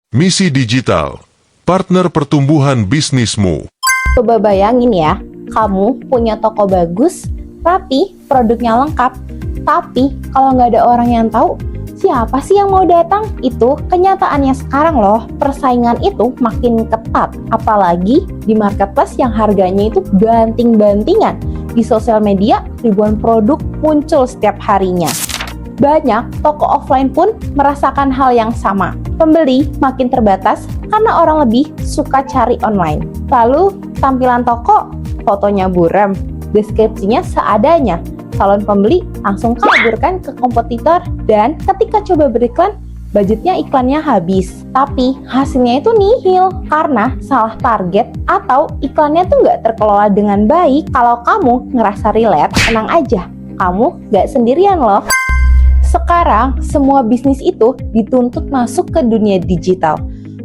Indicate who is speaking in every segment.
Speaker 1: Misi Digital, partner pertumbuhan bisnismu.
Speaker 2: Coba bayangin ya, kamu punya toko bagus, rapi, produknya lengkap. Tapi kalau nggak ada orang yang tahu, siapa sih yang mau datang? Itu kenyataannya sekarang loh, persaingan itu makin ketat. Apalagi di marketplace yang harganya itu banting-bantingan. Di sosial media, ribuan produk muncul setiap harinya. Banyak toko offline pun merasakan hal yang sama. Pembeli makin terbatas karena orang lebih suka cari online. Lalu tampilan toko, fotonya buram, deskripsinya seadanya. Calon pembeli langsung kabur kan ke kompetitor, dan ketika coba beriklan, budgetnya iklannya habis. Tapi hasilnya itu nihil karena salah target atau iklannya tuh nggak terkelola dengan baik. Kalau kamu ngerasa relate, tenang aja, kamu nggak sendirian loh. Sekarang, semua bisnis itu dituntut masuk ke dunia digital.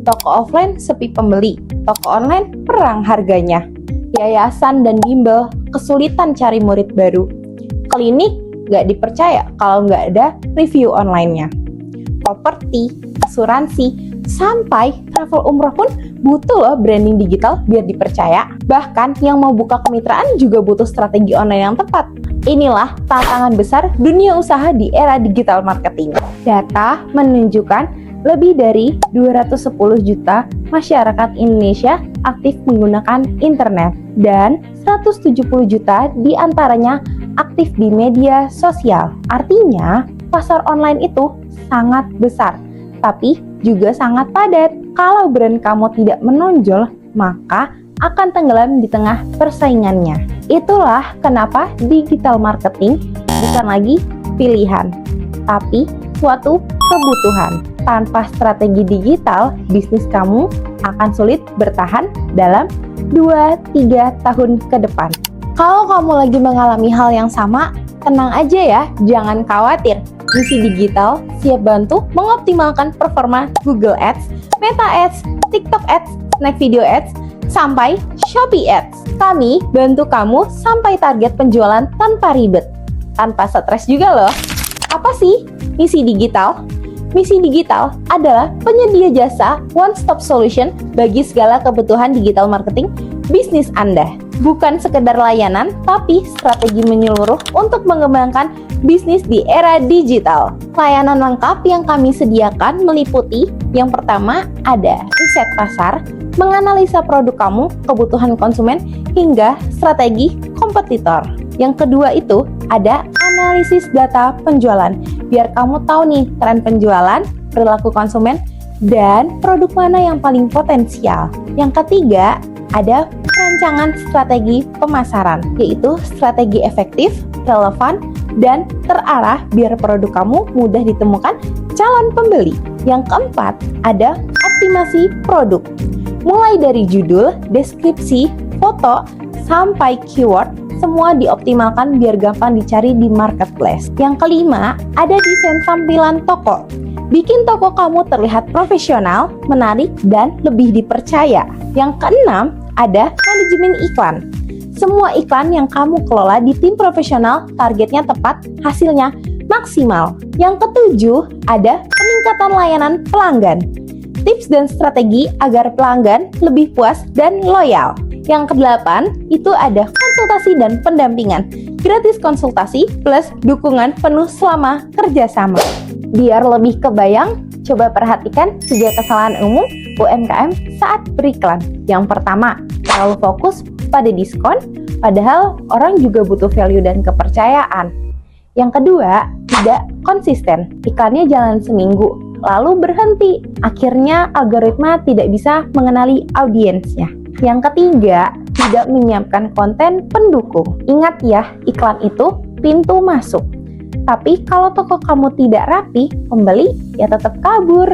Speaker 2: Toko offline sepi pembeli, toko online perang harganya. Yayasan dan bimbel kesulitan cari murid baru. Klinik nggak dipercaya kalau nggak ada review online-nya. Properti, asuransi, sampai travel umroh pun butuh loh branding digital biar dipercaya. Bahkan yang mau buka kemitraan juga butuh strategi online yang tepat. Inilah tantangan besar dunia usaha di era digital marketing. Data menunjukkan lebih dari 210 juta masyarakat Indonesia aktif menggunakan internet dan 170 juta diantaranya aktif di media sosial. Artinya, pasar online itu sangat besar, tapi juga sangat padat. Kalau brand kamu tidak menonjol, maka akan tenggelam di tengah persaingannya. Itulah kenapa digital marketing bukan lagi pilihan, tapi suatu kebutuhan. Tanpa strategi digital, bisnis kamu akan sulit bertahan dalam 2-3 tahun ke depan. Kalau kamu lagi mengalami hal yang sama, tenang aja ya, jangan khawatir. Misi Digital siap bantu mengoptimalkan performa Google Ads, Meta Ads, TikTok Ads, Snack Video Ads, sampai Shopee Ads. Kami bantu kamu sampai target penjualan tanpa ribet, tanpa stres juga loh. Apa sih Misi Digital? Misi Digital adalah penyedia jasa one-stop solution bagi segala kebutuhan digital marketing bisnis Anda. Bukan sekedar layanan, tapi strategi menyeluruh untuk mengembangkan bisnis di era digital. Layanan lengkap yang kami sediakan meliputi yang pertama ada riset pasar, menganalisa produk kamu, kebutuhan konsumen, hingga strategi kompetitor. Yang kedua itu ada analisis data penjualan, biar kamu tahu nih tren penjualan, perilaku konsumen, dan produk mana yang paling potensial. Yang ketiga ada perancangan strategi pemasaran, yaitu strategi efektif, relevan, dan terarah biar produk kamu mudah ditemukan calon pembeli. Yang keempat ada optimasi produk, mulai dari judul, deskripsi, foto, sampai keyword, semua dioptimalkan biar gampang dicari di marketplace. Yang kelima, ada desain tampilan toko. Bikin toko kamu terlihat profesional, menarik, dan lebih dipercaya. Yang keenam, ada manajemen iklan. Semua iklan yang kamu kelola di tim profesional, targetnya tepat, hasilnya maksimal. Yang ketujuh, ada peningkatan layanan pelanggan. Tips dan strategi agar pelanggan lebih puas dan loyal. Yang kedelapan, itu ada konsultasi dan pendampingan. Gratis konsultasi plus dukungan penuh selama kerjasama. Biar lebih kebayang, coba perhatikan 3 kesalahan umum UMKM saat beriklan. Yang pertama, terlalu fokus pada diskon, padahal orang juga butuh value dan kepercayaan. Yang kedua, tidak konsisten. Iklannya jalan seminggu, lalu berhenti. Akhirnya algoritma tidak bisa mengenali audiensnya. Yang ketiga, tidak menyiapkan konten pendukung. Ingat ya, iklan itu pintu masuk. Tapi kalau toko kamu tidak rapi, pembeli ya tetap kabur.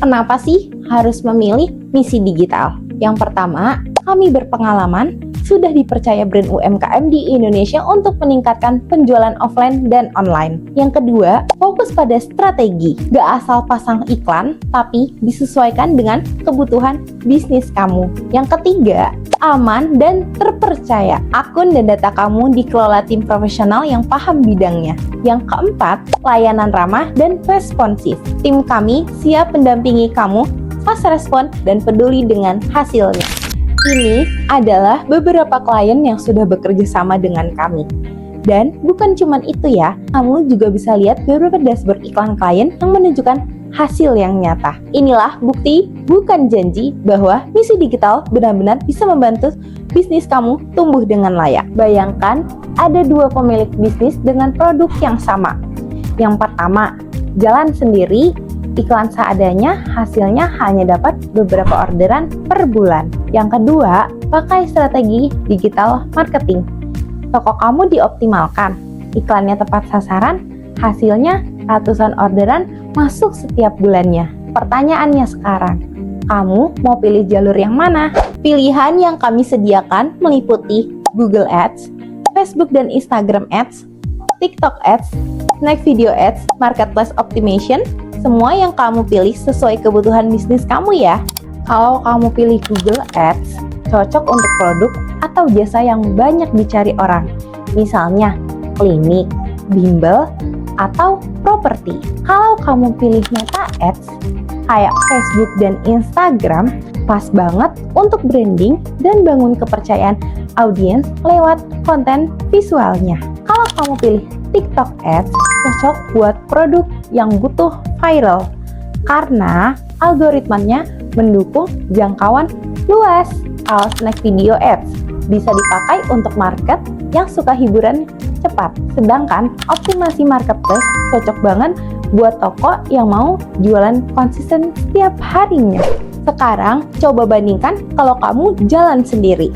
Speaker 2: Kenapa sih harus memilih misi digital? Yang pertama, kami berpengalaman, sudah dipercaya brand UMKM di Indonesia untuk meningkatkan penjualan offline dan online. Yang kedua, fokus pada strategi. Gak asal pasang iklan, tapi disesuaikan dengan kebutuhan bisnis kamu. Yang ketiga, aman dan terpercaya. Akun dan data kamu dikelola tim profesional yang paham bidangnya. Yang keempat, layanan ramah dan responsif. Tim kami siap mendampingi kamu fast respon, dan peduli dengan hasilnya. Ini adalah beberapa klien yang sudah bekerja sama dengan kami. Dan bukan cuma itu ya, kamu juga bisa lihat beberapa dashboard iklan klien yang menunjukkan hasil yang nyata. Inilah bukti, bukan janji, bahwa Misi Digital benar-benar bisa membantu bisnis kamu tumbuh dengan layak. Bayangkan ada dua pemilik bisnis dengan produk yang sama. Yang pertama, jalan sendiri, iklan seadanya, hasilnya hanya dapat beberapa orderan per bulan. Yang kedua, pakai strategi digital marketing. Toko kamu dioptimalkan, iklannya tepat sasaran, hasilnya ratusan orderan masuk setiap bulannya. Pertanyaannya sekarang, kamu mau pilih jalur yang mana? Pilihan yang kami sediakan meliputi Google Ads, Facebook dan Instagram Ads, TikTok Ads, Snack Video Ads, Marketplace Optimization, semua yang kamu pilih sesuai kebutuhan bisnis kamu ya. Kalau kamu pilih Google Ads, cocok untuk produk atau jasa yang banyak dicari orang, misalnya klinik, bimbel, atau properti. Kalau kamu pilih Meta Ads, kayak Facebook dan Instagram, pas banget untuk branding dan bangun kepercayaan audiens lewat konten visualnya. Kalau kamu pilih TikTok Ads, cocok buat produk yang butuh viral, karena algoritmanya mendukung jangkauan luas. Kalau Snack Video Ads bisa dipakai untuk market yang suka hiburan cepat. Sedangkan optimasi marketplace cocok banget buat toko yang mau jualan konsisten setiap harinya. Sekarang coba bandingkan kalau kamu jalan sendiri.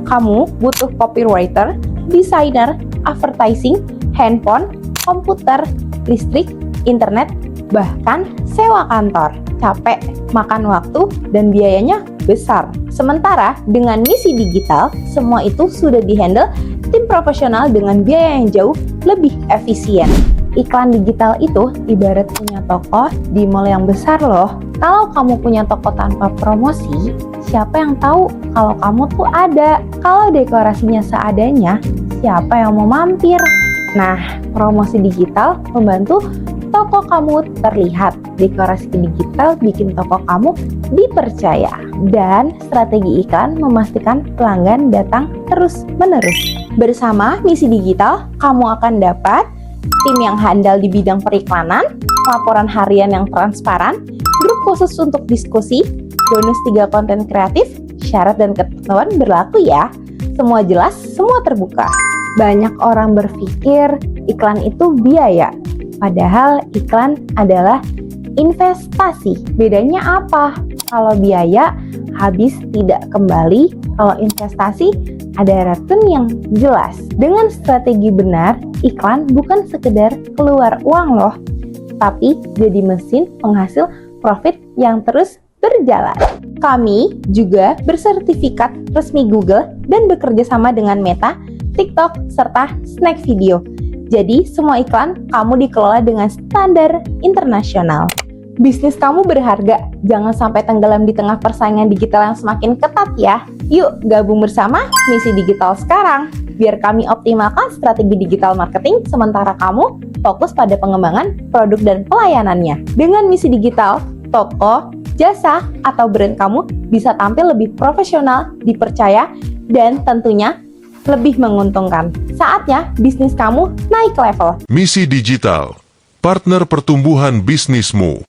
Speaker 2: Kamu butuh copywriter, desainer, advertising, handphone, komputer, listrik, internet, bahkan sewa kantor. Capek, makan waktu, dan biayanya besar. Sementara dengan Misi Digital, semua itu sudah dihandle tim profesional dengan biaya yang jauh lebih efisien. Iklan digital itu ibarat punya toko di mall yang besar loh. Kalau kamu punya toko tanpa promosi, siapa yang tahu kalau kamu tuh ada? Kalau dekorasinya seadanya, siapa yang mau mampir? Nah, promosi digital membantu toko kamu terlihat. Dekorasi digital bikin toko kamu dipercaya. Dan strategi iklan memastikan pelanggan datang terus-menerus. Bersama Misi Digital, kamu akan dapat tim yang handal di bidang periklanan, laporan harian yang transparan, grup khusus untuk diskusi, bonus 3 konten kreatif, syarat dan ketentuan berlaku ya. Semua jelas, semua terbuka. Banyak orang berpikir iklan itu biaya, padahal iklan adalah investasi. Bedanya apa? Kalau biaya habis tidak kembali, kalau investasi ada return yang jelas. Dengan strategi benar, iklan bukan sekedar keluar uang loh, tapi jadi mesin penghasil profit yang terus berjalan. Kami juga bersertifikat resmi Google dan bekerja sama dengan Meta, TikTok, serta Snack Video. Jadi semua iklan kamu dikelola dengan standar internasional. Bisnis kamu berharga, jangan sampai tenggelam di tengah persaingan digital yang semakin ketat ya. Yuk gabung bersama Misi Digital sekarang, biar kami optimalkan strategi digital marketing sementara kamu fokus pada pengembangan produk dan pelayanannya. Dengan Misi Digital, toko, jasa, atau brand kamu bisa tampil lebih profesional, dipercaya, dan tentunya lebih menguntungkan. Saatnya bisnis kamu naik level.
Speaker 1: Misi Digital, partner pertumbuhan bisnismu.